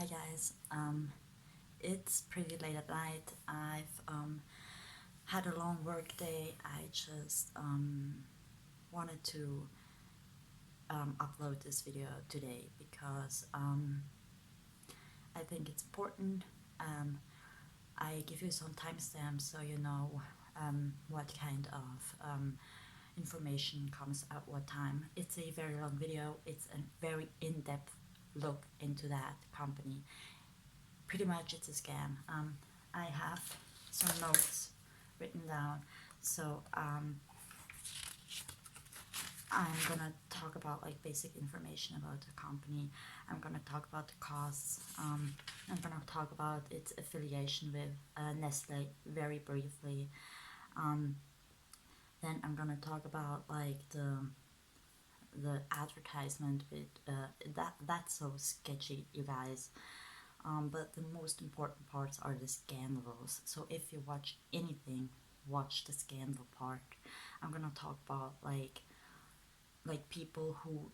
Hi guys. It's pretty late at night. I've had a long work day. I just wanted to upload this video today because I think it's important. Um, I give you some timestamps so you know what kind of information comes at what time. It's a very long video. It's a very in-depth look into that company. Pretty much it's a scam. I have some notes written down, so I'm gonna talk about like basic information about the company. I'm gonna talk about the costs. I'm gonna talk about its affiliation with Nestle very briefly. Um, then I'm gonna talk about like the advertisement with that's so sketchy, you guys. But the most important parts are the scandals. So if you watch anything, watch the scandal part. I'm gonna talk about like people who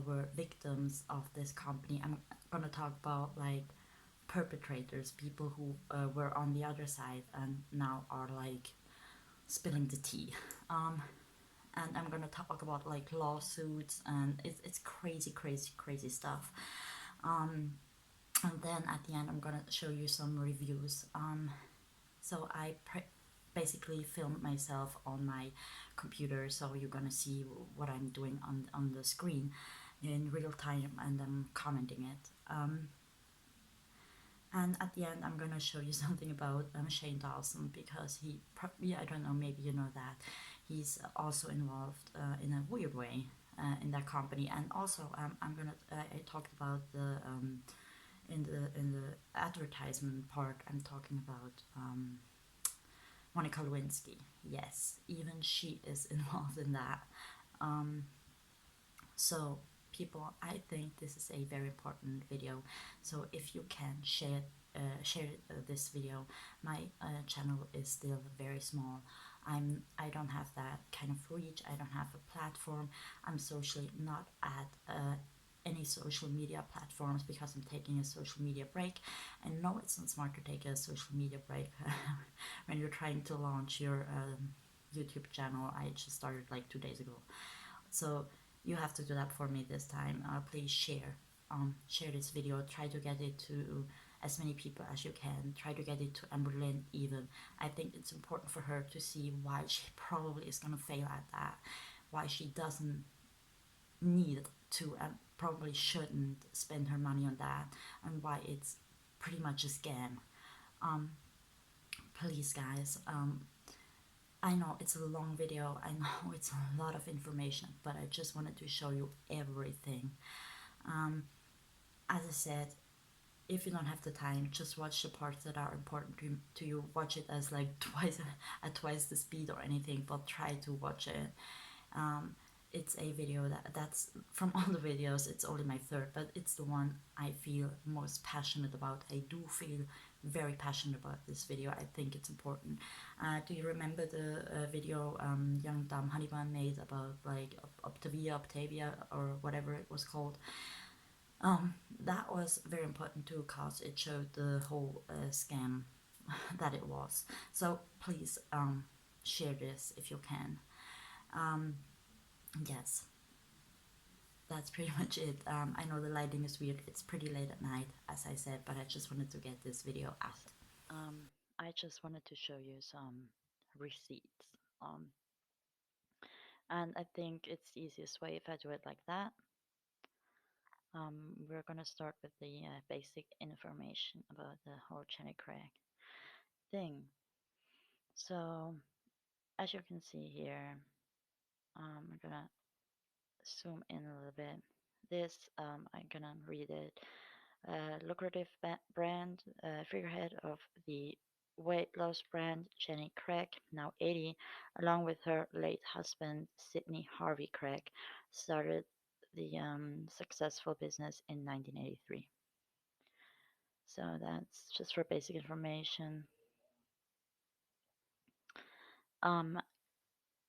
were victims of this company. I'm gonna talk about like perpetrators, people who were on the other side and now are like spilling the tea. And I'm gonna talk about like lawsuits, and it's crazy, crazy, crazy stuff. And then at the end, I'm gonna show you some reviews. So basically filmed myself on my computer, so you're gonna see what I'm doing on the screen in real time, and I'm commenting it. And at the end, I'm gonna show you something about Shane Dawson, because yeah, I don't know, maybe you know that he's also involved in a weird way in that company. And also, I talked about the in the advertisement part. I'm talking about Monica Lewinsky. Yes, even she is involved in that. Um, so people, I think this is a very important video. So if you can share this video. My channel is still very small. I don't have that kind of reach. I don't have a platform. I'm socially not at any social media platforms because I'm taking a social media break. And no, it's not smart to take a social media break when you're trying to launch your YouTube channel. I just started like 2 days ago, so you have to do that for me this time. Please share this video. Try to get it to as many people as you can. Try to get it to Amberlynn even. I think it's important for her to see why she probably is gonna fail at that, why she doesn't need to and probably shouldn't spend her money on that, and why it's pretty much a scam. Please guys, I know it's a long video, I know it's a lot of information, but I just wanted to show you everything. As I said, if you don't have the time, just watch the parts that are important to you. Watch it as like twice at twice the speed or anything, but try to watch it. It's a video that's from all the videos, it's only my third, but it's the one I feel most passionate about. I do feel very passionate about this video. I think it's important. Do you remember the video young dumb honey bun made about like Octavia or whatever it was called? That was very important too, because it showed the whole scam that it was. So please share this if you can. Yes, that's pretty much it. I know the lighting is weird. It's pretty late at night, as I said, but I just wanted to get this video out. I just wanted to show you some receipts. Um, and I think it's the easiest way if I do it like that. We're gonna start with the basic information about the whole Jenny Craig thing. So, as you can see here, I'm gonna zoom in a little bit. This, I'm gonna read it. Lucrative brand, figurehead of the weight loss brand Jenny Craig, now 80, along with her late husband Sidney Harvey Craig, started the successful business in 1983. So that's just for basic information. Um,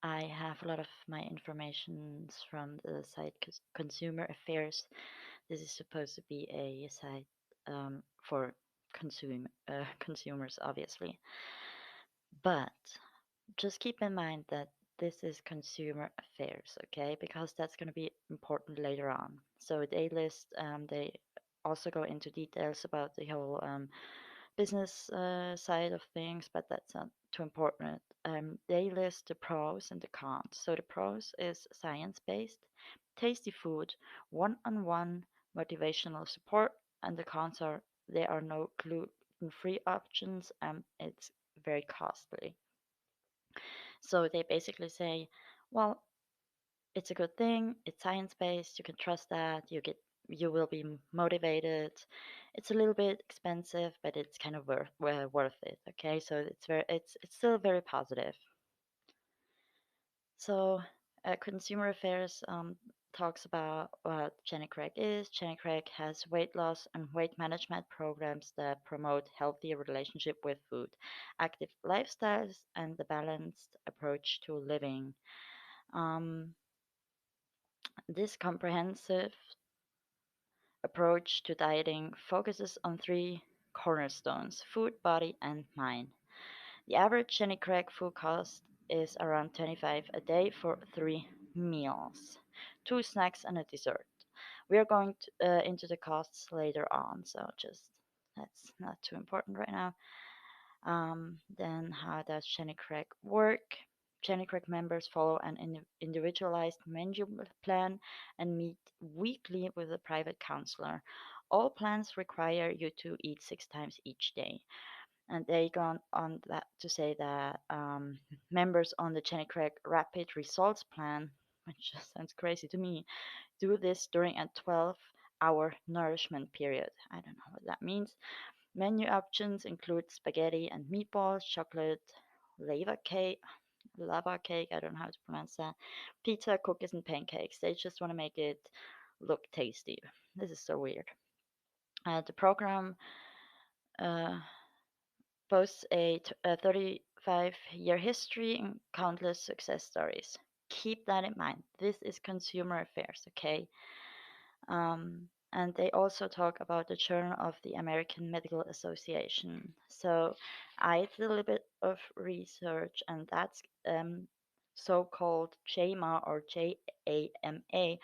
I have a lot of my information from the site Consumer Affairs. This is supposed to be a site for consumers, obviously. But just keep in mind that this is consumer affairs, okay? Because that's going to be important later on. So they also go into details about the whole business side of things, but that's not too important. They list the pros and the cons. So the pros is science-based, tasty food, one-on-one motivational support, and the cons are there are no gluten-free options and it's very costly. So they basically say, well, it's a good thing, it's science-based, you can trust that, you will be motivated. It's a little bit expensive, but it's kind of worth it. Okay, so it's still very positive. So consumer affairs talks about what Jenny Craig is. Jenny Craig has weight loss and weight management programs that promote healthy relationship with food, active lifestyles, and the balanced approach to living. Um, this comprehensive approach to dieting focuses on three cornerstones: food, body, and mind. The average Jenny Craig food cost is around 25 a day for 3 meals, two snacks, and a dessert. We are going into the costs later on, so just that's not too important right now. Then, how does Jenny Craig work? Jenny Craig members follow an individualized menu plan and meet weekly with a private counselor. All plans require you to eat 6 times each day. And they go on that to say that members on the Jenny Craig Rapid Results Plan, which just sounds crazy to me, do this during a 12-hour nourishment period. I don't know what that means. Menu options include spaghetti and meatballs, chocolate, lava cake, I don't know how to pronounce that, pizza, cookies, and pancakes. They just want to make it look tasty. This is so weird. The program uh, boasts a 35-year history and countless success stories. Keep that in mind. This is consumer affairs, okay? And they also talk about the Journal of the American Medical Association. So I did a little bit of research, and that's so-called JAMA or JAMA.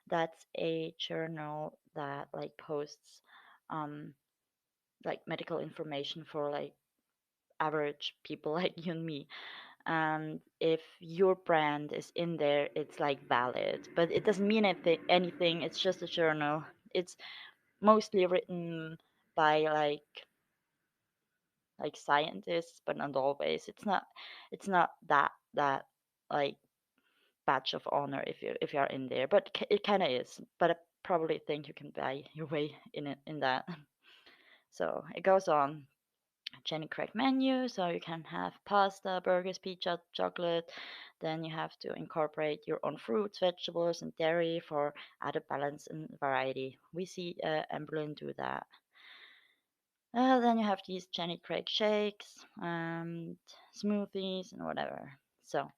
That's a journal that like posts um, like medical information for like average people like you and me. And if your brand is in there, it's like valid, but it doesn't mean anything. It's just a journal. It's mostly written by like scientists, but not always. It's not that like badge of honor if you're in there, but it kind of is. But I probably think you can buy your way in that. So it goes on. Jenny Craig menu, so you can have pasta, burgers, pizza, chocolate. Then you have to incorporate your own fruits, vegetables, and dairy for added balance and variety. We see Amberlynn do that. Then you have these Jenny Craig shakes and smoothies and whatever. So,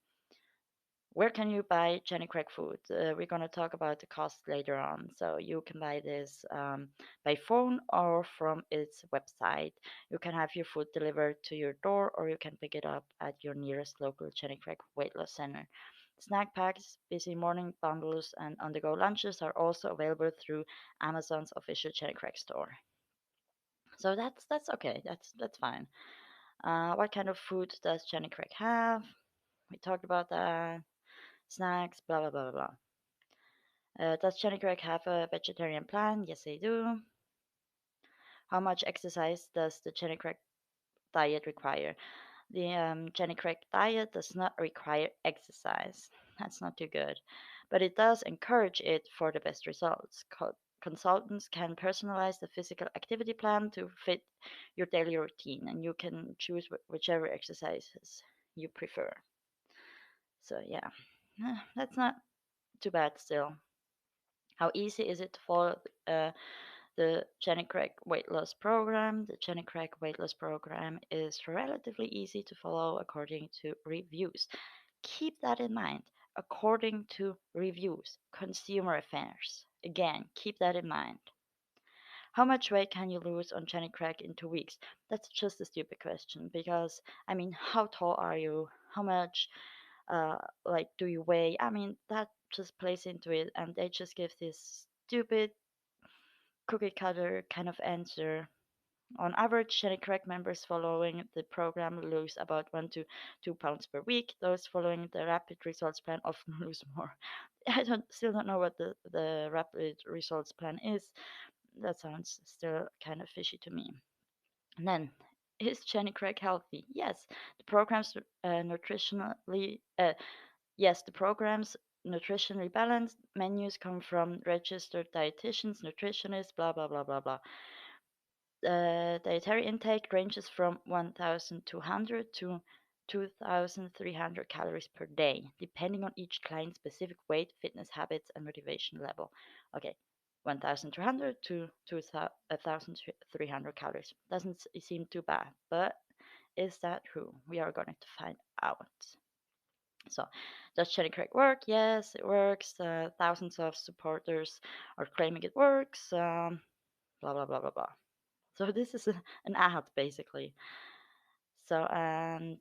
where can you buy Jenny Craig food? We're going to talk about the cost later on. So, you can buy this by phone or from its website. You can have your food delivered to your door or you can pick it up at your nearest local Jenny Craig weight loss center. Snack packs, busy morning bundles, and on the go lunches are also available through Amazon's official Jenny Craig store. So that's okay. That's fine. What kind of food does Jenny Craig have? We talked about that. Snacks, blah blah blah blah. Does Jenny Craig have a vegetarian plan? Yes, they do. How much exercise does the Jenny Craig diet require? The Jenny Craig diet does not require exercise. That's not too good, but it does encourage it for the best results. Consultants can personalize the physical activity plan to fit your daily routine, and you can choose whichever exercises you prefer. So, yeah, that's not too bad still. How easy is it to follow the Jenny Craig weight loss program? The Jenny Craig weight loss program is relatively easy to follow according to reviews. Keep that in mind. According to reviews, consumer affairs. Again, keep that in mind. How much weight can you lose on Jenny Craig in 2 weeks? That's just a stupid question because, I mean, how tall are you? How much, uh, like, do you weigh? I mean, that just plays into it, and they just give this stupid cookie cutter kind of answer. On average, Jenny Craig members following the program lose about 1 to 2 pounds per week. Those following the rapid results plan often lose more. I still don't know what the rapid results plan is. That sounds still kind of fishy to me. And then, is Jenny Craig healthy? Yes. The program's nutritionally yes, the program's nutritionally balanced menus come from registered dietitians, nutritionists, blah blah blah blah blah. Dietary intake ranges from 1,200 to 2,300 calories per day, depending on each client's specific weight, fitness habits, and motivation level. Okay, 1,200 to 2,300 calories. Doesn't seem too bad, but is that true? We are going to find out. So, does Cherry Craig work? Yes, it works. Thousands of supporters are claiming it works. Blah blah blah blah blah. So this is an ad basically. So and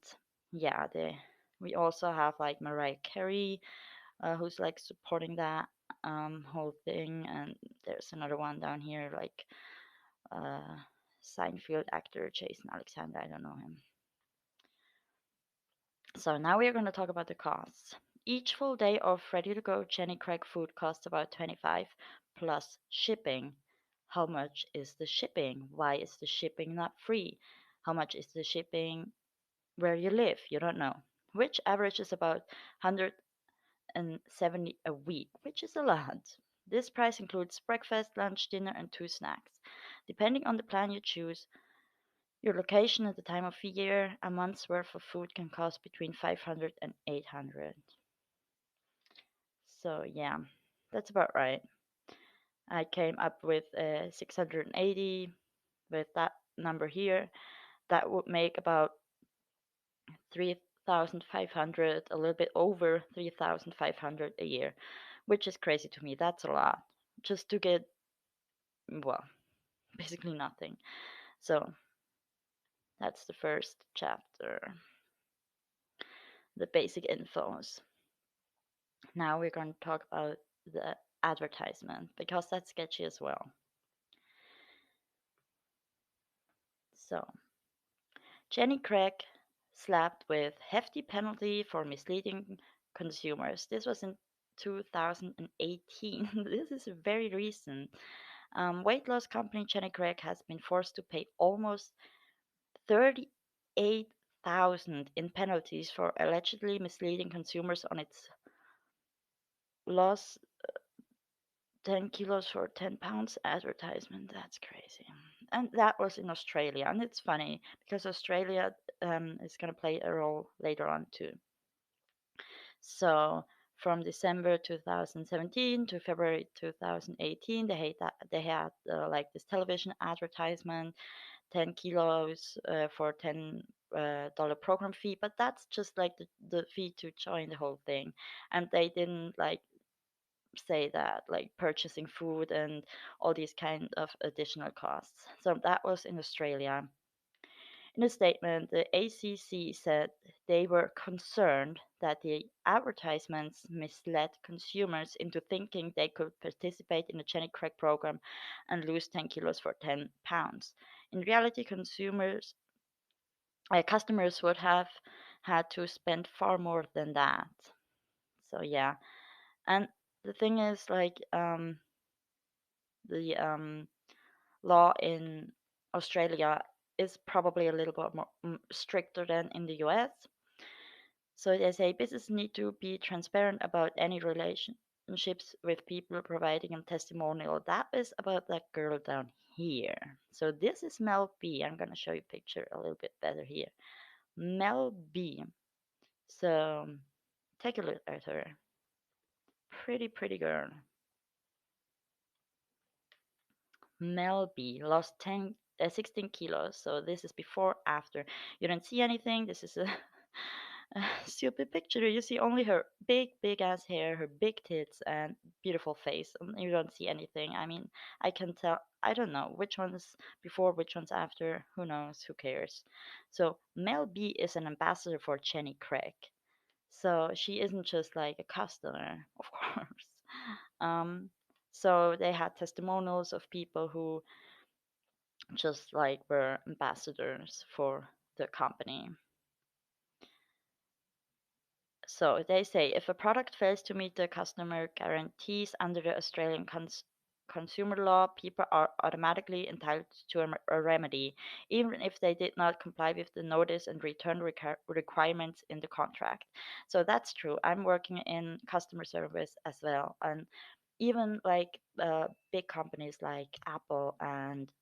yeah, we also have like Mariah Carey, who's like supporting that whole thing, and there's another one down here like uh, Seinfeld actor Jason Alexander. I don't know him. So now we are going to talk about the costs. Each full day of ready-to-go Jenny Craig food costs about 25 plus shipping. How much is the shipping? Why is the shipping not free? How much is the shipping where you live? You don't know. Which averages about 170 a week, which is a lot. This price includes breakfast, lunch, dinner, and 2 snacks. Depending on the plan you choose, your location at the time of year, a month's worth of food can cost between 500 and 800. So yeah, that's about right. I came up with 680 with that number here. That would make about 3,500, a little bit over 3,500 a year, which is crazy to me. That's a lot just to get, well, basically nothing. So that's the first chapter, the basic infos. Now we're going to talk about the advertisement because that's sketchy as well. So, Jenny Craig slapped with hefty penalty for misleading consumers. This was in 2018. This is very recent. Weight loss company Jenny Craig has been forced to pay almost 38,000 in penalties for allegedly misleading consumers on its loss 10 kilos for 10 pounds advertisement. That's crazy. And that was in Australia. And it's funny because Australia is going to play a role later on too. So from December 2017 to February 2018, they had like this television advertisement, 10 kilos for $10 program fee, but that's just like the fee to join the whole thing. And they didn't like say that like purchasing food and all these kind of additional costs. So that was in Australia. In a statement, the ACC said they were concerned that the advertisements misled consumers into thinking they could participate in the Jenny Craig program and lose 10 kilos for 10 pounds. In reality, customers would have had to spend far more than that. So yeah, and the thing is like the law in Australia is probably a little bit more stricter than in the US. So they say businesses need to be transparent about any relationships with people providing a testimonial. That is about that girl down here. So this is Mel B. I'm gonna show you a picture a little bit better here. Mel B. So take a look at her. Pretty girl. Mel B lost 16 kilos. So this is before, after. You don't see anything. This is a Stupid picture. You see only her big ass hair, her big tits, and beautiful face. You don't see anything. I mean, I can tell. I don't know which one's before, which one's after. Who knows? Who cares? So Mel B is an ambassador for Jenny Craig. So she isn't just like a customer, of course. Um, so they had testimonials of people who just like were ambassadors for the company. So they say if a product fails to meet the customer guarantees under the Australian consumer law, people are automatically entitled to a remedy, even if they did not comply with the notice and return requirements in the contract. So that's true. I'm working in customer service as well, and even like big companies like Apple and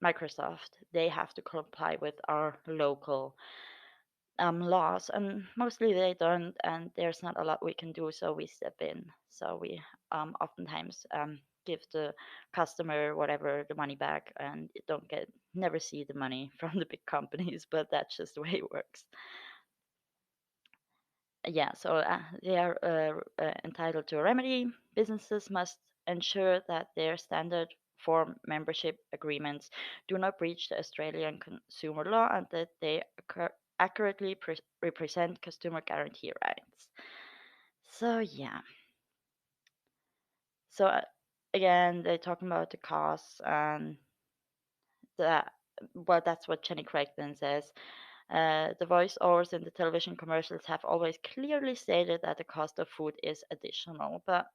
Microsoft, they have to comply with our local laws, and mostly they don't, and there's not a lot we can do, so we step in. So we oftentimes give the customer whatever the money back, and you don't get never see the money from the big companies, but that's just the way it works. Yeah, so they are entitled to a remedy. Businesses must ensure that their standard form membership agreements do not breach the Australian consumer law and that they accurately represent customer guarantee rights. So, yeah. So, again, they're talking about the costs and that. Well, that's what Jenny Craig then says. The voiceovers in the television commercials have always clearly stated that the cost of food is additional, but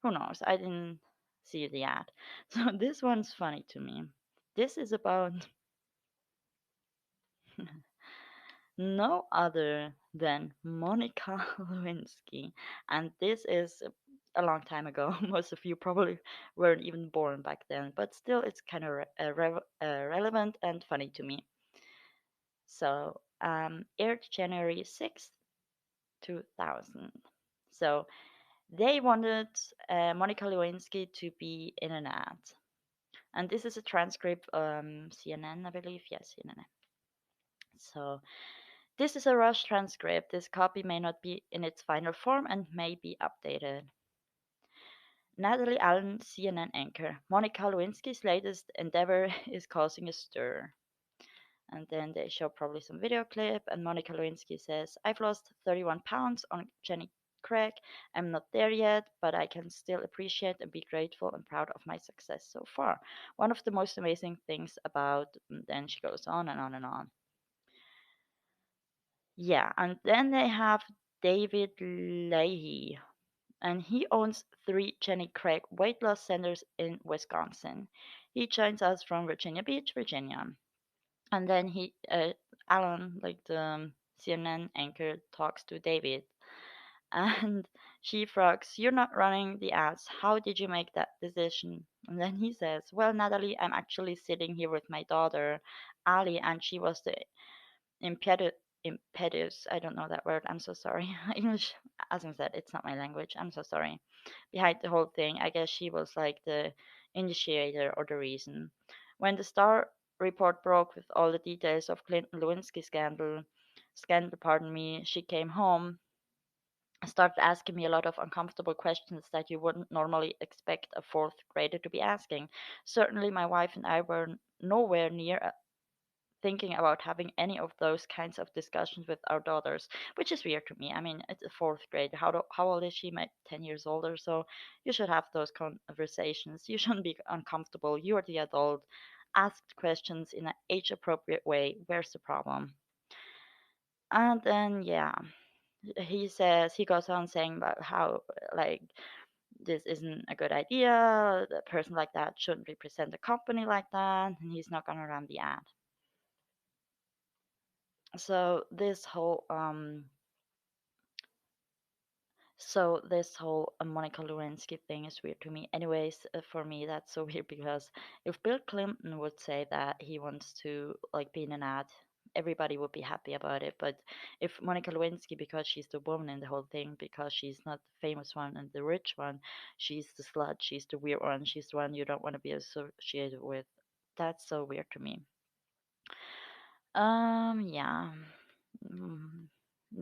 who knows? I didn't see the ad. So this one's funny to me. This is about no other than Monica Lewinsky, and this is a long time ago. Most of you probably weren't even born back then, but still, it's kind of relevant and funny to me. So, aired January 6th, 2000. So they wanted Monica Lewinsky to be in an ad. And this is a transcript, CNN, I believe. Yes, CNN. So this is a rush transcript. This copy may not be in its final form and may be updated. Natalie Allen, CNN anchor. Monica Lewinsky's latest endeavor is causing a stir. And then they show probably some video clip, and Monica Lewinsky says, I've lost 31 pounds on Jenny Craig. I'm not there yet, but I can still appreciate and be grateful and proud of my success so far. One of the most amazing things about, then she goes on and on and on. Yeah, and then they have David Leahy, and he owns three Jenny Craig weight loss centers in Wisconsin. He joins us from Virginia Beach, Virginia. And then Alan, like the CNN anchor, talks to David, and she frogs, "You're not running the ads. How did you make that decision?" And then he says, "Well, Natalie, I'm actually sitting here with my daughter, Ali, and she was the impetus. Impetus. I don't know that word. I'm so sorry. English, as I said, it's not my language. I'm so sorry. Behind the whole thing, I guess she was like the initiator or the reason. When the Star report broke with all the details of Clinton Lewinsky scandal, pardon me, she came home, started asking me a lot of uncomfortable questions that you wouldn't normally expect a fourth grader to be asking. Certainly, my wife and I were nowhere near thinking about having any of those kinds of discussions with our daughters, which is weird to me. I mean, it's a fourth grade. How old is she? 10 years old or so. You should have those conversations. You shouldn't be uncomfortable. You are the adult. Ask questions in an age appropriate way. Where's the problem? And then, yeah, he goes on saying about how, like, this isn't a good idea. A person like that shouldn't represent a company like that, and he's not gonna run the ad. So this whole Monica Lewinsky thing is weird to me. Anyways, for me that's so weird because if Bill Clinton would say that he wants to like be in an ad, everybody would be happy about it. But if Monica Lewinsky, because she's the woman in the whole thing, because she's not the famous one and the rich one, she's the slut, she's the weird one, she's the one you don't want to be associated with. That's so weird to me. Yeah. mm,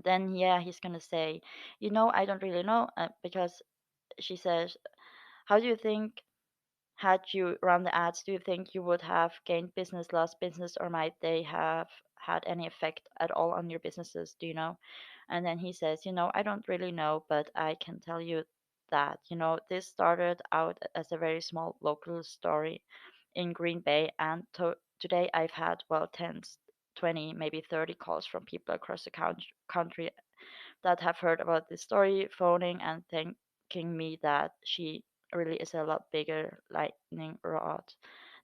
then yeah, he's gonna say, I don't really know, because she says, how do you think, had you run the ads, do you think you would have gained business, lost business, or might they have had any effect at all on your businesses? Do you know? And then he says, I don't really know, but I can tell you that, this started out as a very small local story in Green Bay, and today I've had, well, 10, 20, maybe 30 calls from people across the country that have heard about this story, phoning and thanking me that she really is a lot bigger lightning rod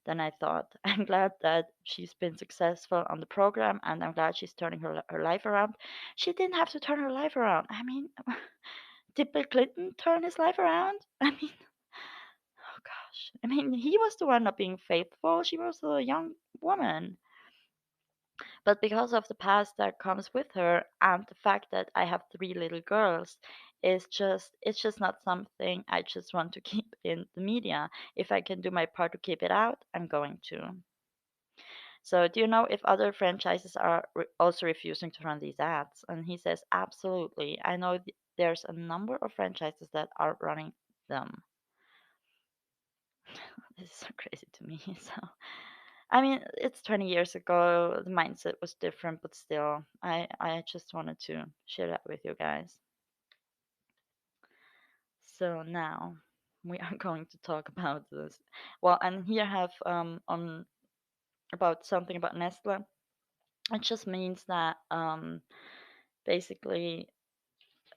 than I thought. I'm glad that she's been successful on the program, and I'm glad she's turning her life around. She didn't have to turn her life around. I mean, did Bill Clinton turn his life around? I mean, oh gosh. I mean, he was the one not being faithful. She was a young woman. But because of the past that comes with her and the fact that I have three little girls, it's just not something I just want to keep in the media. If I can do my part to keep it out, I'm going to. So, do you know if other franchises are also refusing to run these ads? And he says, absolutely. I know there's a number of franchises that are running them. This is so crazy to me. So, I mean, it's 20 years ago. The mindset was different, but still, I just wanted to share that with you guys. So now we are going to talk about this. Well, and here I have on about something about Nestle. It just means that basically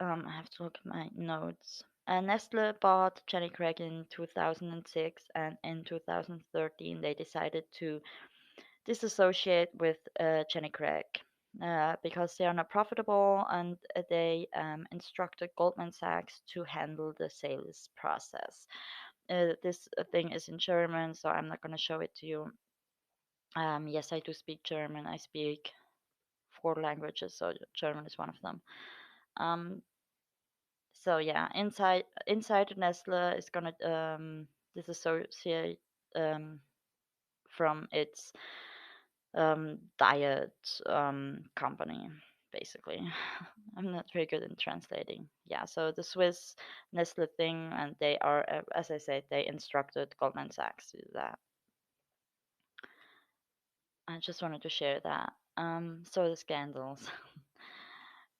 I have to look at my notes. Nestle bought Jenny Craig in 2006, and in 2013 they decided to disassociate with Jenny Craig because they are not profitable, and they instructed Goldman Sachs to handle the sales process. This thing is in German, so I'm not going to show it to you. Yes, I do speak German. I speak four languages, so German is one of them. Um, so yeah, inside Nestle is gonna disassociate um, from its diet company, basically. I'm not very good in translating. Yeah, so the Swiss Nestle thing, and they are, as I said, they instructed Goldman Sachs to do that. I just wanted to share that. So the scandals.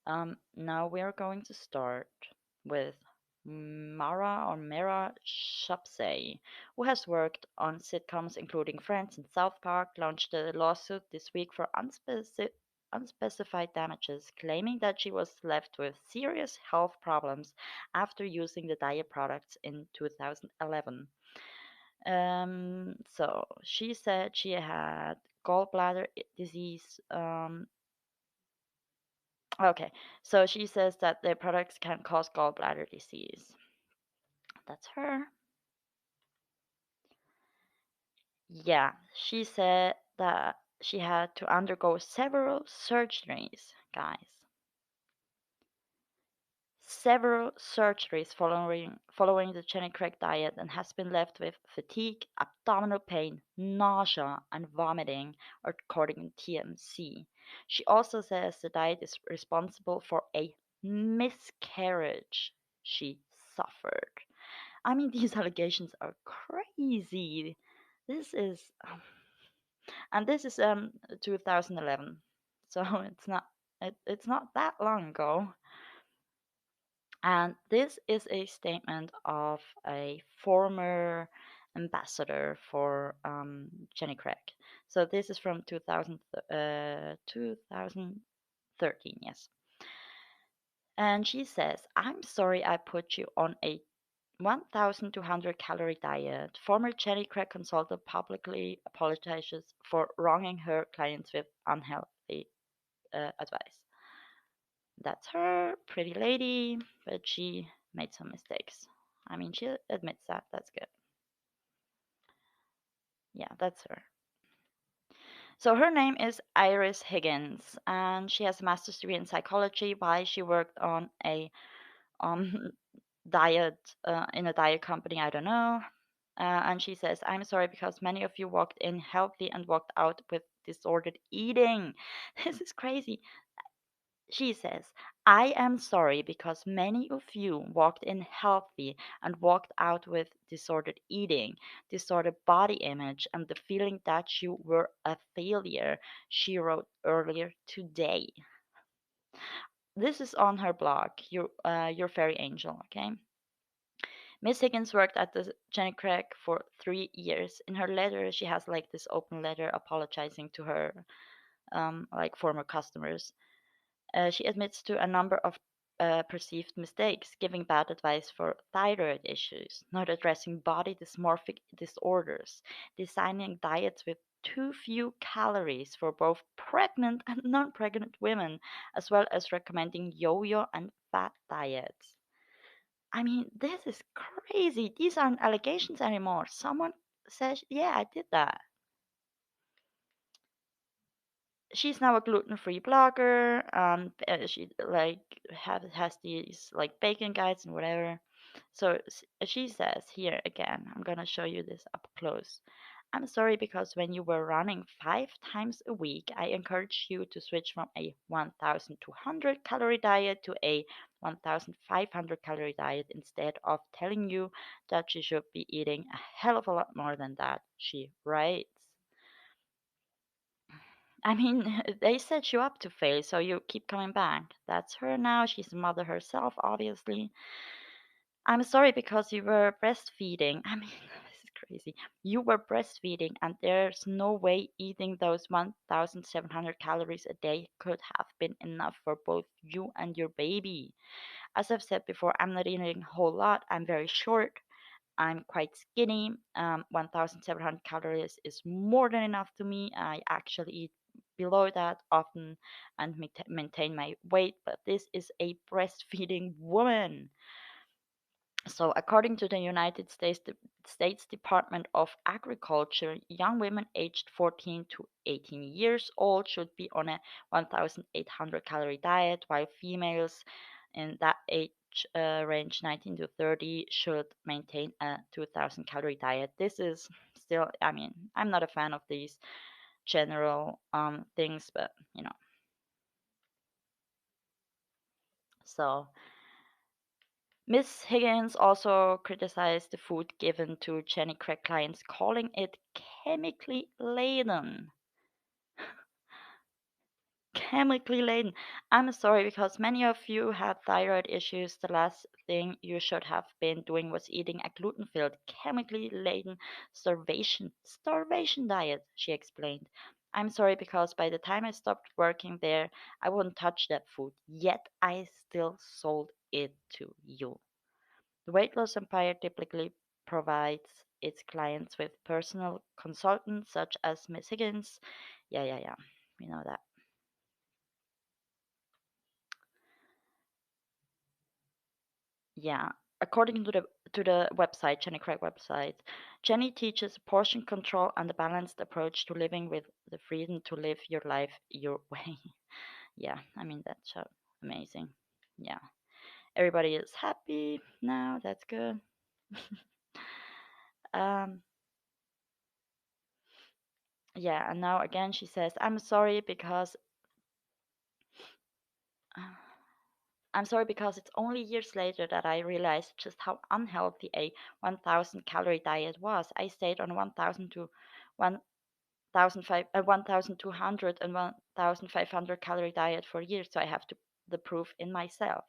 Now we are going to start with Mara Shapsey, who has worked on sitcoms including Friends and South Park, launched a lawsuit this week for unspecified damages, claiming that she was left with serious health problems after using the diet products in 2011. So she said she had gallbladder disease. Okay, so she says that the products can cause gallbladder disease. That's her. Yeah, she said that she had to undergo several surgeries, guys. Several surgeries following the Jenny Craig diet, and has been left with fatigue, abdominal pain, nausea, and vomiting, according to TMC. She also says the diet is responsible for a miscarriage she suffered. I mean, these allegations are crazy. This is, and this is 2011, so it's not that long ago. And this is a statement of a former ambassador for Jenny Craig. So this is from 2013, yes. And she says, I'm sorry I put you on a 1,200 calorie diet. Former Jenny Craig consultant publicly apologizes for wronging her clients with unhealthy advice. That's her, pretty lady, but she made some mistakes. I mean, she admits that. That's good. Yeah, that's her. So her name is Iris Higgins, and she has a master's degree in psychology. Why she worked on a um diet in a diet company, I don't know. And she says, I'm sorry because many of you walked in healthy and walked out with disordered eating. This is crazy. She says, I am sorry because many of you walked in healthy and walked out with disordered eating, disordered body image, and the feeling that you were a failure, she wrote earlier today. This is on her blog, your fairy angel, okay? Miss Higgins worked at the Jenny Craig for 3 years. In her letter, she has like this open letter apologizing to her like former customers. She admits to a number of perceived mistakes, giving bad advice for thyroid issues, not addressing body dysmorphic disorders, designing diets with too few calories for both pregnant and non pregnant women, as well as recommending yo yo and fat diets. I mean, this is crazy. These aren't allegations anymore. Someone says, yeah, I did that. She's now a gluten-free blogger. She like has these like baking guides and whatever. So she says here again, I'm gonna show you this up close. I'm sorry because when you were running 5 times a week, I encouraged you to switch from a 1,200 calorie diet to a 1,500 calorie diet instead of telling you that you should be eating a hell of a lot more than that, she writes. I mean, they set you up to fail, so you keep coming back. That's her now. She's a mother herself, obviously. I'm sorry because you were breastfeeding. I mean, this is crazy. You were breastfeeding, and there's no way eating those 1,700 calories a day could have been enough for both you and your baby. As I've said before, I'm not eating a whole lot. I'm very short. I'm quite skinny. 1,700 calories is more than enough to me. I actually eat below that often and maintain my weight, but this is a breastfeeding woman. So, according to the United States Department of Agriculture, young women aged 14 to 18 years old should be on a 1,800 calorie diet, while females in that age range, 19 to 30, should maintain a 2,000 calorie diet. This is still, I mean, I'm not a fan of these general things, but so. Miss Higgins also criticized the food given to Jenny Craig clients, calling it chemically laden. Chemically laden. I'm sorry because many of you had thyroid issues. The last thing you should have been doing was eating a gluten-filled, chemically laden starvation diet, she explained. I'm sorry because by the time I stopped working there, I wouldn't touch that food. Yet I still sold it to you. The weight loss empire typically provides its clients with personal consultants such as Miss Higgins. Yeah, yeah, yeah. We know that. Yeah. According to the website, Jenny Craig website, Jenny teaches portion control and a balanced approach to living with the freedom to live your life your way. Yeah, I mean that's so amazing. Yeah. Everybody is happy now. That's good. um yeah, and now again she says, I'm sorry because I'm sorry because it's only years later that I realized just how unhealthy a 1,000 calorie diet was. I stayed on 1,000 to 1,200 and 1,500 calorie diet for years, so I have the proof in myself.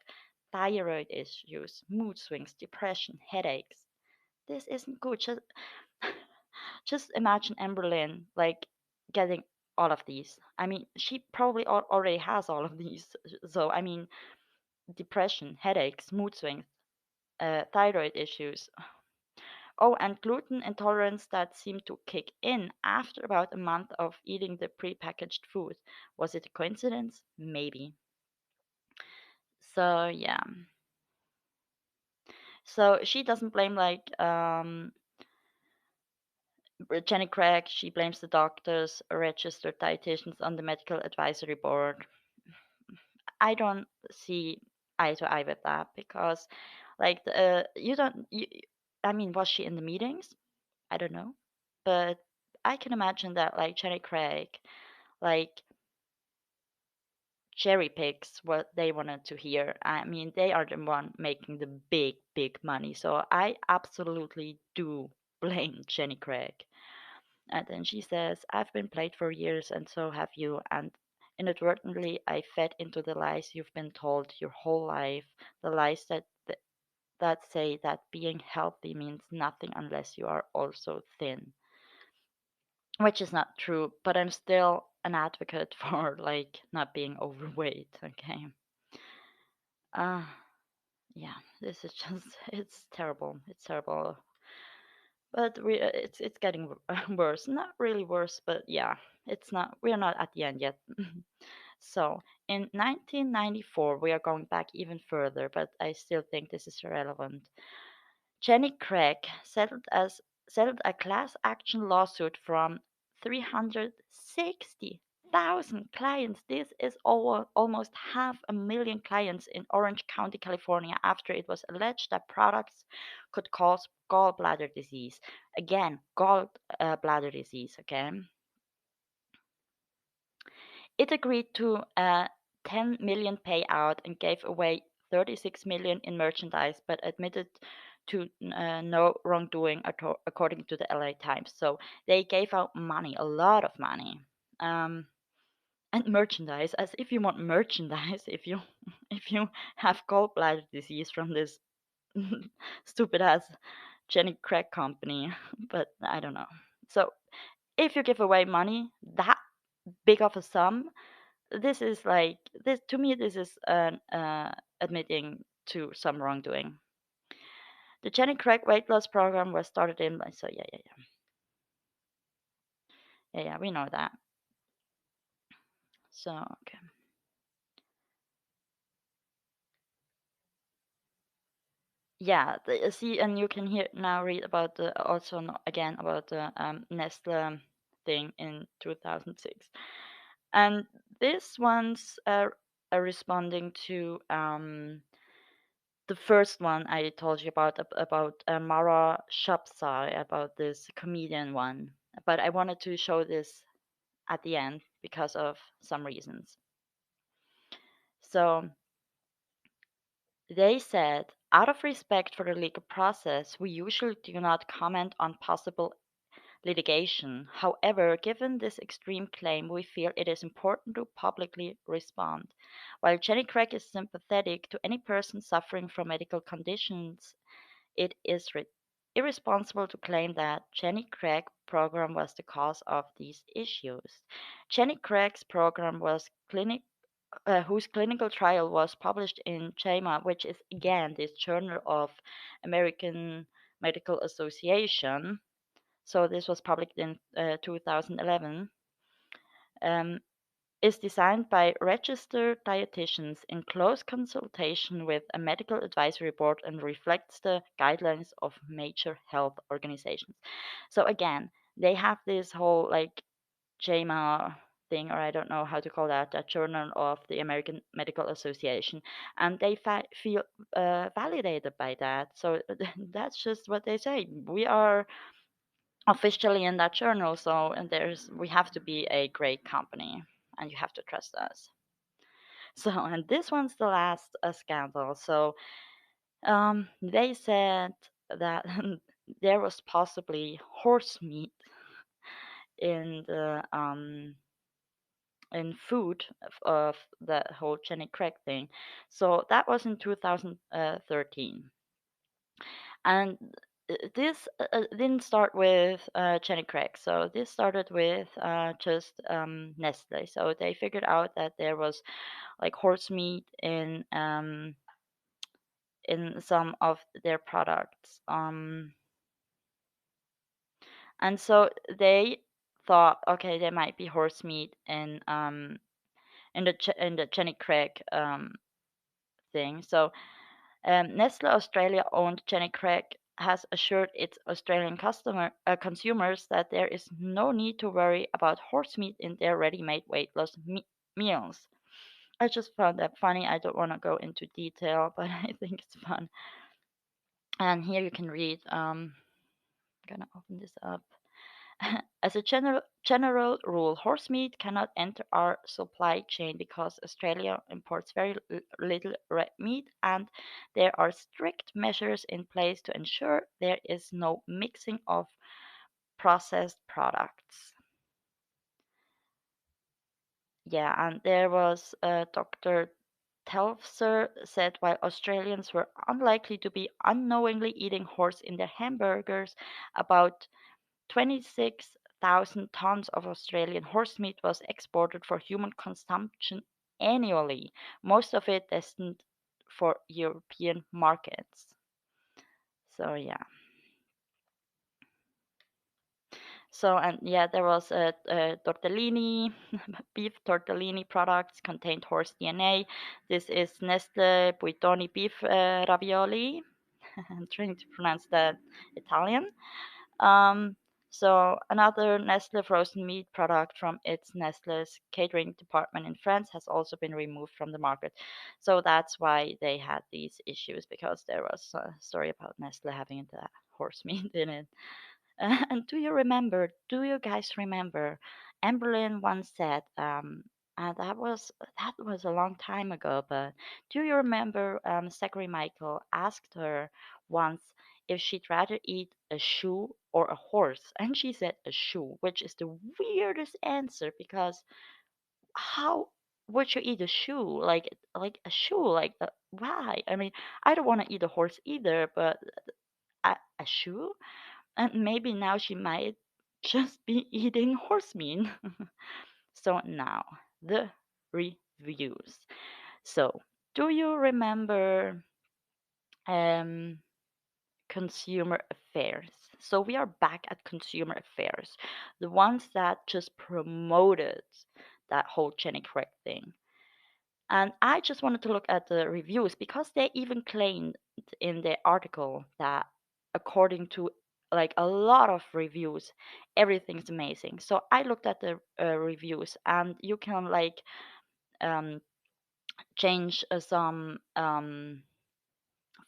Thyroid issues, mood swings, depression, headaches. This isn't good. Just imagine Amberlynn like getting all of these. I mean, she probably already has all of these. So I mean, depression, headaches, mood swings, thyroid issues. Oh, and gluten intolerance that seemed to kick in after about a month of eating the prepackaged food. Was it a coincidence? Maybe. So, yeah. So she doesn't blame like Jenny Craig. She blames the doctors, registered dietitians on the medical advisory board. I don't see eye to eye with that because, like, you don't. I mean, was she in the meetings? I don't know. But I can imagine that like Jenny Craig, like cherry picks what they wanted to hear. I mean, they are the one making the big money. So I absolutely do blame Jenny Craig. And then she says, I've been played for years, and so have you. And inadvertently, I fed into the lies you've been told your whole life. The lies that say that being healthy means nothing unless you are also thin, which is not true. But I'm still an advocate for like not being overweight. Okay. Uh, yeah, this is just it's terrible. It's terrible. But it's getting worse. Not really worse, but yeah, it's not. We're not at the end yet. So in 1994, we are going back even further, but I still think this is relevant. Jenny Craig settled a class action lawsuit from 360,000 clients. This is almost 500,000 clients in Orange County, California, after it was alleged that products could cause gallbladder disease. Again, gallbladder disease. Okay, it agreed to a 10 million payout and gave away 36 million in merchandise, but admitted to no wrongdoing, according to the LA Times. So they gave out money, a lot of money, um, and merchandise. As if you want merchandise, if you have gallbladder disease from this stupid ass Jenny Craig company, but I don't know. So if you give away money that big of a sum, this is like this to me. This is an admitting to some wrongdoing. The Jenny Craig weight loss program was started in. So yeah. We know that. So okay. Yeah, see, and you can hear now read about the also again about the Nestle thing in 2006, and this one's are responding to the first one I told you about Mara Shapsai, about this comedian one. But I wanted to show this at the end because of some reasons. So they said, out of respect for the legal process, we usually do not comment on possible litigation. However, given this extreme claim, we feel it is important to publicly respond. While Jenny Craig is sympathetic to any person suffering from medical conditions, it is irresponsible to claim that Jenny Craig program was the cause of these issues. Jenny Craig's program was whose clinical trial was published in JAMA, which is again this Journal of American Medical Association. So this was published in 2011. Um, is designed by registered dietitians in close consultation with a medical advisory board and reflects the guidelines of major health organizations. So again, they have this whole like JAMA thing, or I don't know how to call that, a journal of the American Medical Association, and they feel validated by that. So that's just what they say. We are officially in that journal, so and we have to be a great company, and you have to trust us. So, and this one's the last scandal. So, they said that there was possibly horse meat in the in food of the whole Jenny Craig thing. So that was in 2013, and this didn't start with Jenny Craig. So this started with just Nestle. So they figured out that there was like horse meat in some of their products. And so they thought, okay, there might be horse meat in the Jenny Craig thing. So Nestle Australia owned Jenny Craig has assured its Australian consumers that there is no need to worry about horse meat in their ready-made weight loss meals. I just found that funny. I don't want to go into detail, but I think it's fun. And here you can read. I'm gonna open this up. As a general rule, horse meat cannot enter our supply chain because Australia imports very little red meat, and there are strict measures in place to ensure there is no mixing of processed products. Yeah, and there was Dr. Telfser said while Australians were unlikely to be unknowingly eating horse in their hamburgers, about 26,000 tons of Australian horse meat was exported for human consumption annually, most of it destined for European markets. So yeah. So and yeah, there was a tortellini, beef tortellini products contained horse DNA. This is Nestle Buitoni beef ravioli. I'm trying to pronounce that Italian. Um, so another Nestle frozen meat product from its Nestle's catering department in France has also been removed from the market. So that's why they had these issues because there was a story about Nestle having the horse meat in it. And do you guys remember, Amberlynn once said, and that was a long time ago, but do you remember Zachary Michael asked her once if she'd rather eat a shoe or a horse? And she said a shoe, which is the weirdest answer because how would you eat a shoe? Like a shoe, why? I mean, I don't want to eat a horse either, but a shoe? And maybe now she might just be eating horse meat. So now, the reviews. So, do you remember um, consumer affairs? So, we are back at consumer affairs, the ones that just promoted that whole Jenny Craig thing. And I just wanted to look at the reviews because they even claimed in the article that according to like a lot of reviews, everything's amazing. So I looked at the reviews and you can like um, change some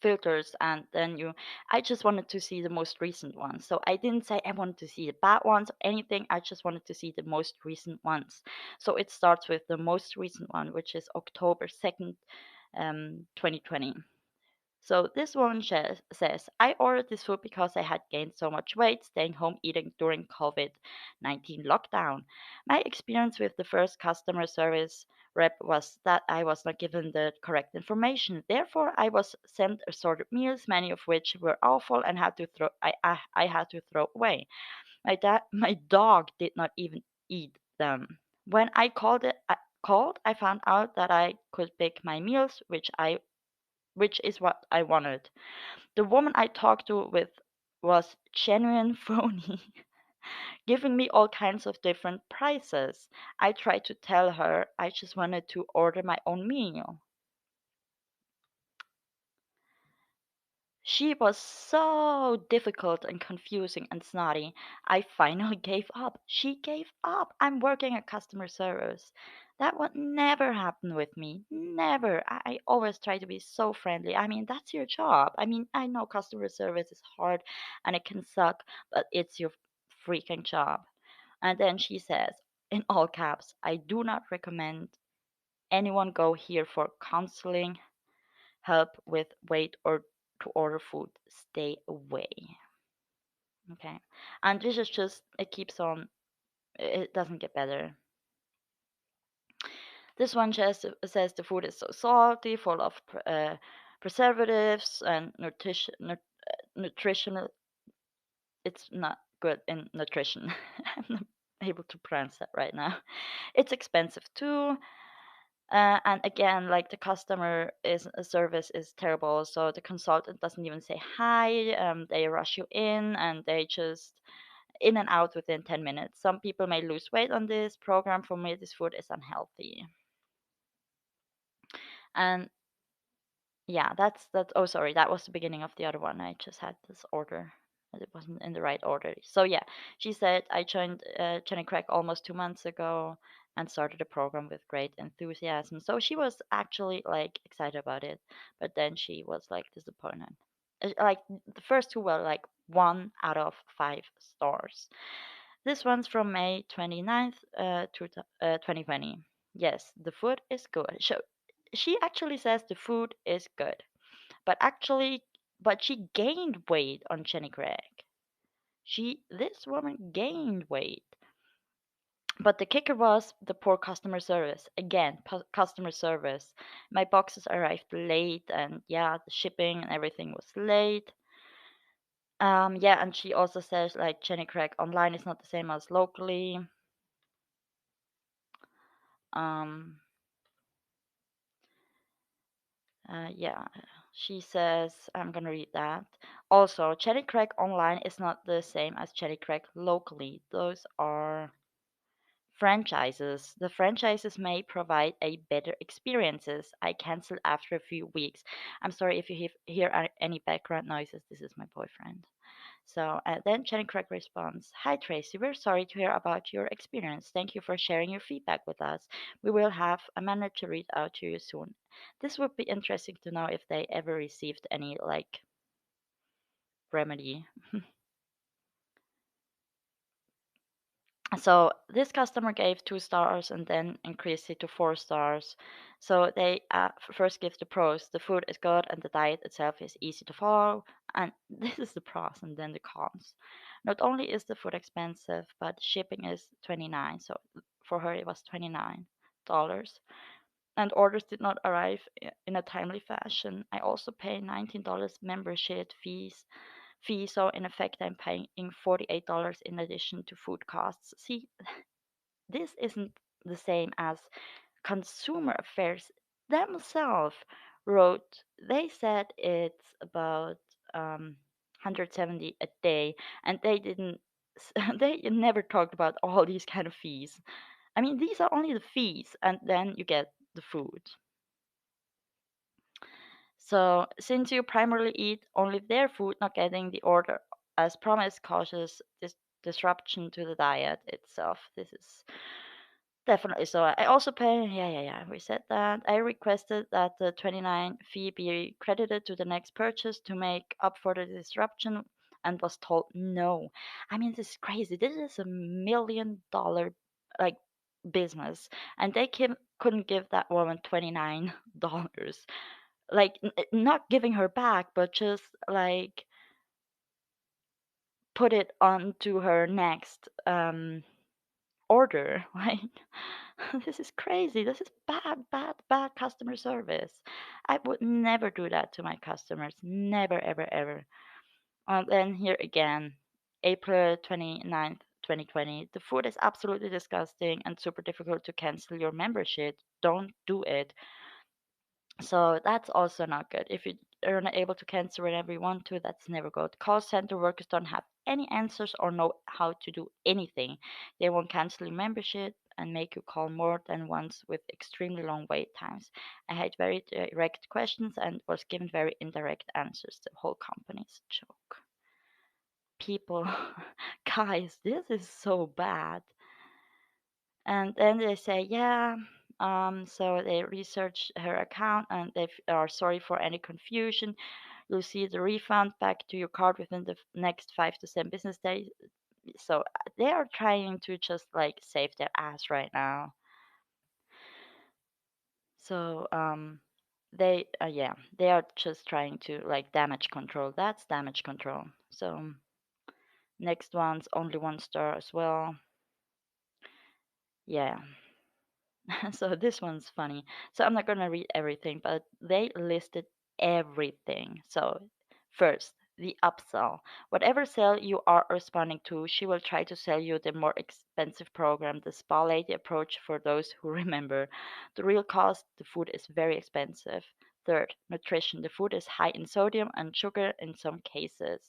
filters and then I just wanted to see the most recent ones. So I didn't say I wanted to see the bad ones or anything. I just wanted to see the most recent ones. So it starts with the most recent one, which is October 2nd, 2020. So this woman says, I ordered this food because I had gained so much weight staying home eating during COVID-19 lockdown. My experience with the first customer service rep was that I was not given the correct information. Therefore, I was sent assorted meals, many of which were awful and I had to throw away. My dog did not even eat them. When I found out that I could pick my meals, which is what I wanted. The woman I talked to with was genuine phony, giving me all kinds of different prices. I tried to tell her I just wanted to order my own meal. She was so difficult and confusing and snotty. I finally gave up. She gave up. I'm working at customer service. That would never happen with me. Never. I always try to be so friendly. I mean, that's your job. I mean, I know customer service is hard and it can suck, but it's your freaking job. And then she says, in all caps, I do not recommend anyone go here for counseling, help with weight, or to order food. Stay away. Okay. And this is just, it keeps on, it doesn't get better. This one just says the food is so salty, full of preservatives and nutritional. It's not good in nutrition. I'm not able to pronounce that right now. It's expensive too. And again, like the customer is service is terrible. So the consultant doesn't even say hi. They rush you in and they just in and out within 10 minutes. Some people may lose weight on this program. For me, this food is unhealthy. And yeah, that's oh sorry, that was the beginning of the other one. I just had this order. It wasn't in the right order. So yeah, she said I joined Jenny Craig almost 2 months ago and started the program with great enthusiasm. So she was actually like excited about it, but then she was like disappointed. Like the first two were like 1 out of 5 stars. This one's from May 29th, 2020. Yes, the food is good. So she actually says the food is good, but she gained weight on Jenny Craig. This woman gained weight. But the kicker was the poor customer service. Again, customer service. My boxes arrived late, and yeah, the shipping and everything was late. Yeah, and she also says like Jenny Craig online is not the same as locally. Um, yeah, she says, I'm gonna read that. Also, Jenny Craig online is not the same as Jenny Craig locally. Those are franchises. The franchises may provide a better experiences. I canceled after a few weeks. I'm sorry if you hear any background noises. This is my boyfriend. So then Jenny Craig responds, Hi Tracy, we're sorry to hear about your experience. Thank you for sharing your feedback with us. We will have a manager to reach out to you soon. This would be interesting to know if they ever received any like remedy. So this customer gave 2 stars and then increased it to 4 stars. So they first give the pros. The food is good and the diet itself is easy to follow. And this is the pros and then the cons. Not only is the food expensive, but shipping is 29. So for her it was $29. And orders did not arrive in a timely fashion. I also pay $19 membership fee, so in effect I'm paying $48 in addition to food costs. See, this isn't the same as Consumer Affairs themselves wrote. They said it's about 170 a day, and they didn't. They never talked about all these kind of fees. I mean, these are only the fees, and then you get the food. So, since you primarily eat only their food, not getting the order as promised causes disruption to the diet itself. This is definitely so. I also pay, yeah, we said that. I requested that the 29 fee be credited to the next purchase to make up for the disruption and was told no. I mean, this is crazy. This is $1 million like business, and they couldn't give that woman $29. Like, not giving her back, but just like put it onto her next order. Like, this is crazy. This is bad customer service. I would never do that to my customers. Never, ever, ever. And then here again, April 29th, 2020. The food is absolutely disgusting and super difficult to cancel your membership. Don't do it. So that's also not good. If you are not able to cancel whenever you want to, that's never good. Call center workers don't have any answers or know how to do anything. They won't cancel your membership and make you call more than once with extremely long wait times. I had very direct questions and was given very indirect answers. The whole company's a joke. People, guys, this is so bad. And then they say, yeah, so they research her account and they are sorry for any confusion. You'll see the refund back to your card within the next 5 to 7 business days. So they are trying to just like save their ass right now. So yeah, they are just trying to like damage control. That's damage control. So next one's only 1 star as well. Yeah. So this one's funny. So I'm not gonna read everything, but they listed everything. So first, the upsell. Whatever sale you are responding to, she will try to sell you the more expensive program, the spa lady approach for those who remember. The real cost, the food is very expensive. Third, nutrition. The food is high in sodium and sugar in some cases.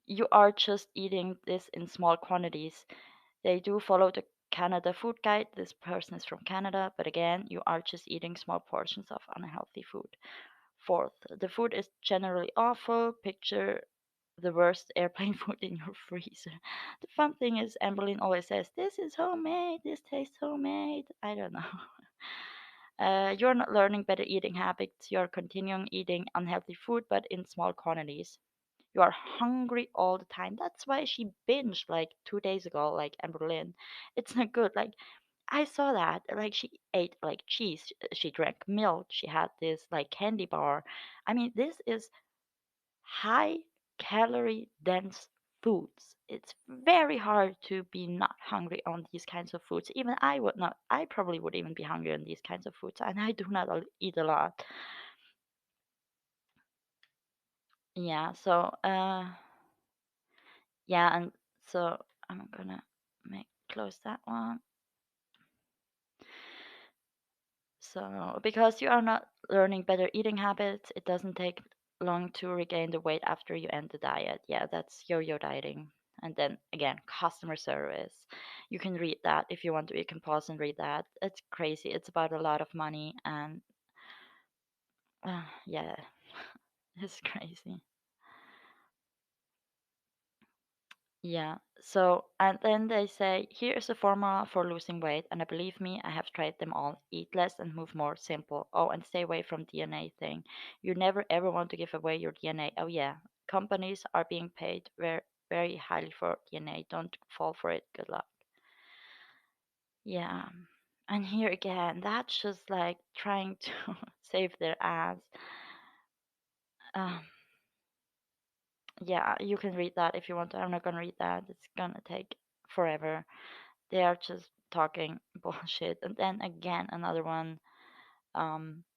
You are just eating this in small quantities. They do follow the Canada Food Guide. This person is from Canada, but again, you are just eating small portions of unhealthy food. Fourth, the food is generally awful. Picture the worst airplane food in your freezer. The fun thing is, Amberlynn always says, This is homemade, this tastes homemade. I don't know. You're not learning better eating habits, you're continuing eating unhealthy food, but in small quantities. You are hungry all the time. That's why she binged like 2 days ago, like Amberlynn. It's not good. Like I saw that. Like she ate like cheese, she drank milk, she had this like candy bar. I mean, this is high calorie dense foods. It's very hard to be not hungry on these kinds of foods. Even I would not, I probably would even be hungry on these kinds of foods. And I do not eat a lot. Yeah, so, yeah, and so I'm gonna make close that one. So, because you are not learning better eating habits, it doesn't take long to regain the weight after you end the diet. Yeah, that's yo-yo dieting. And then again, customer service. You can read that if you want to. You can pause and read that. It's crazy. It's about a lot of money, and yeah, it's crazy. Yeah. So, and then they say, here's a formula for losing weight. And believe me, I have tried them all. Eat less and move more. Simple. Oh, and stay away from DNA thing. You never ever want to give away your DNA. Oh, yeah. Companies are being paid very, very highly for DNA. Don't fall for it. Good luck. Yeah. And here again, that's just like trying to save their ass. Um, yeah, you can read that if you want to. I'm not gonna read that. It's gonna take forever. They are just talking bullshit. And then again, another one.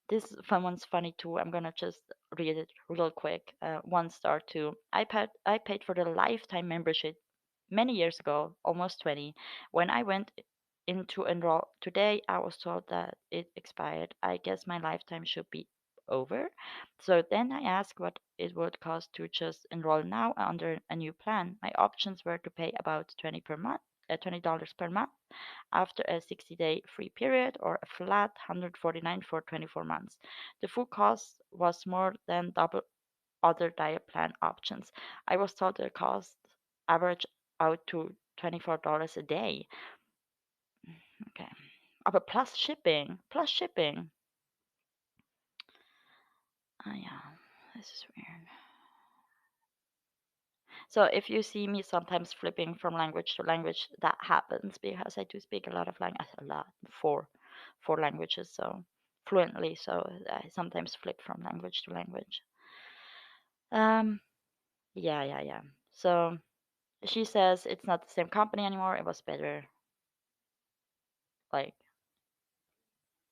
This fun one's funny too. I'm gonna just read it real quick. 1 star too. I paid for the lifetime membership many years ago, almost 20. When I went in to enroll today, I was told that it expired. I guess my lifetime should be over. So then I asked what it would cost to just enroll now under a new plan. My options were to pay about 20 per month, $20 per month after a 60-day free period, or a flat 149 for 24 months. The full cost was more than double other diet plan options. I was told the cost averaged out to $24 a day. Okay. Oh, but plus shipping. Plus shipping. Oh, yeah. This is weird. So if you see me sometimes flipping from language to language, that happens because I do speak a lot of language, a lot, four languages, so fluently. So I sometimes flip from language to language. Um, yeah, yeah, yeah. So she says it's not the same company anymore. It was better like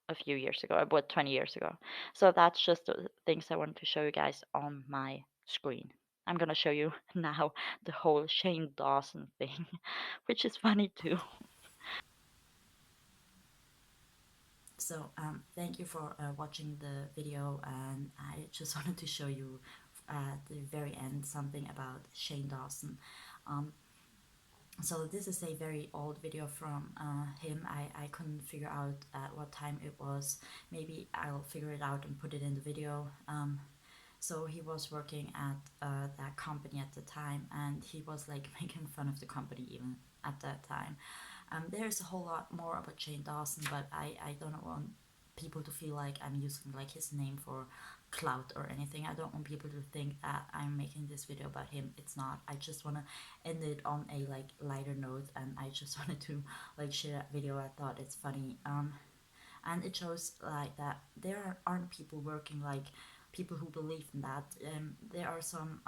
a few years ago, about 20 years ago. So that's just the things I wanted to show you guys on my screen. I'm gonna show you now the whole Shane Dawson thing, which is funny too. So thank you for watching the video, and I just wanted to show you at the very end something about Shane Dawson. Um, so this is a very old video from him. I couldn't figure out at what time it was. Maybe I'll figure it out and put it in the video. So he was working at that company at the time, and he was like making fun of the company even at that time. There's a whole lot more about Shane Dawson, but I don't want people to feel like I'm using like his name for clout or anything. I don't want people to think that I'm making this video about him. It's not. I just want to end it on a like lighter note, and I just wanted to like share that video. I thought it's funny. And it shows like that there aren't people working like people who believe in that. There are some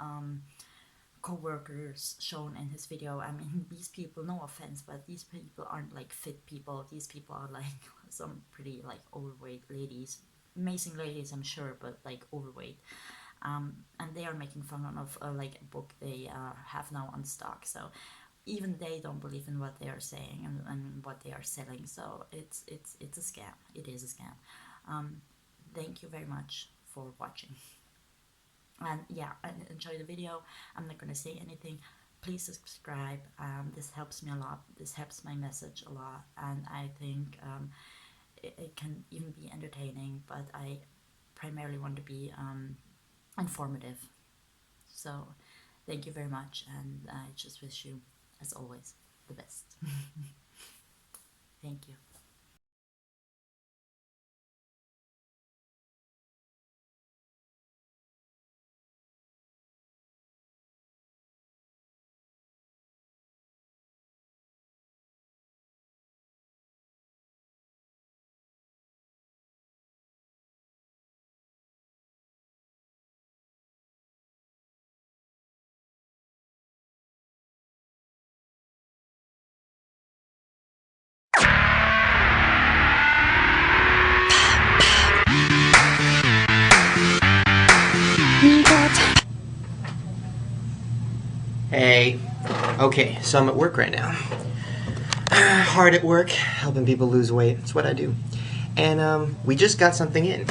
co-workers shown in his video. I mean, these people, no offense, but these people aren't like fit people. These people are like some pretty like overweight ladies, amazing ladies, I'm sure, but like overweight. And they are making fun of like a book they have now on stock. So even they don't believe in what they are saying and what they are selling. So it's a scam. It is a scam. Thank you very much for watching. And yeah, enjoy the video. I'm not gonna say anything. Please subscribe. This helps me a lot. This helps my message a lot, and I think it can even be entertaining. But I primarily want to be informative. So thank you very much, and I just wish you, as always, the best. Thank you. Hey. Okay, so I'm at work right now. Hard at work, helping people lose weight. That's what I do. And we just got something in.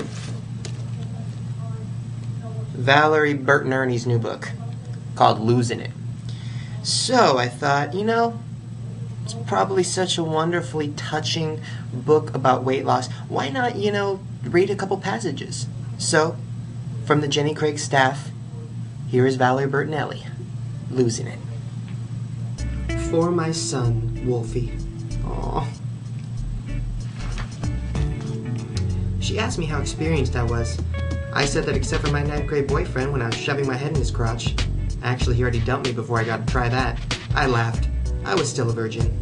Valerie Bertin-Ernie's new book called Losing It. So I thought, you know, it's probably such a wonderfully touching book about weight loss. Why not, you know, read a couple passages? So, from the Jenny Craig staff, here is Valerie Bertinelli, Losing It. For my son, Wolfie. Aww. She asked me how experienced I was. I said that except for my 9th grade boyfriend when I was shoving my head in his crotch. Actually, he already dumped me before I got to try that. I laughed. I was still a virgin.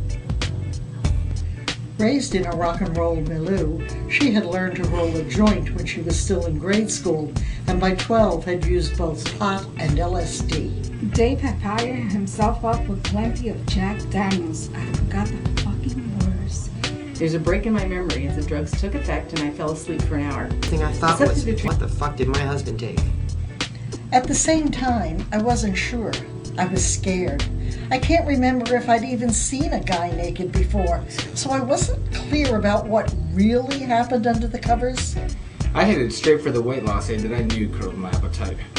Raised in a rock and roll milieu, she had learned to roll a joint when she was still in grade school, and by 12 had used both pot and LSD. Dave had fired himself up with plenty of Jack Daniels. I forgot the fucking words. There's a break in my memory as the drugs took effect and I fell asleep for an hour. The thing I thought was, what the fuck did my husband take? At the same time, I wasn't sure. I was scared. I can't remember if I'd even seen a guy naked before, so I wasn't clear about what really happened under the covers. I headed straight for the weight loss aid that I knew curled my appetite.